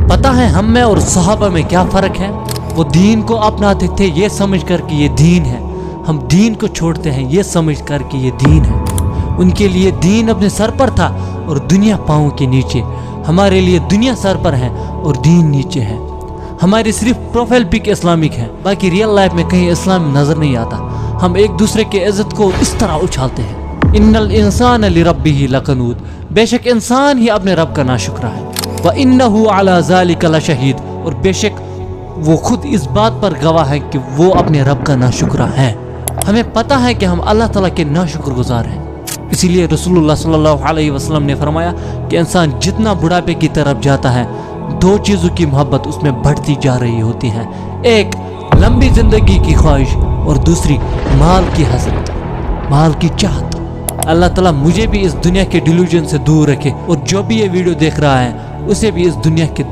पता है हम में और सहाबा में क्या फ़र्क है? वो दीन को अपनाते थे ये समझ कर कि ये दीन है, हम दीन को छोड़ते हैं ये समझ कर कि ये दीन है। उनके लिए दीन अपने सर पर था और दुनिया पाँव के नीचे। हमारे लिए दुनिया सर पर है और दीन नीचे है। हमारी सिर्फ प्रोफाइल पिक इस्लामिक है, बाकी रियल लाइफ में कहीं इस्लाम नज़र नहीं आता। हम एक दूसरे की इज्जत को इस तरह उछालते हैं। इन्नल इंसान लिरब्बिही लकनूद, बेशक इंसान ही अपने रब का नाशुक्र है। व इन्नहु अला ज़ालिका लशहीद, और बेशक वो खुद इस बात पर गवाह है कि वो अपने रब का नाशुक्र है। हमें पता है कि हम अल्लाह ताला के नाशुक्रगुजार हैं। इसीलिए रसूलुल्लाह सल्लल्लाहु अलैहि वसल्लम ने फरमाया कि इंसान जितना बुढ़ापे की तरफ जाता है, दो चीज़ों की मोहब्बत उसमें बढ़ती जा रही होती है। एक लंबी जिंदगी की ख्वाहिश और दूसरी माल की हसरत, माल की चाहत। अल्लाह ताला मुझे भी इस दुनिया के डिल्यूजन से दूर रखे और जो भी ये वीडियो देख रहा है उसे भी इस दुनिया के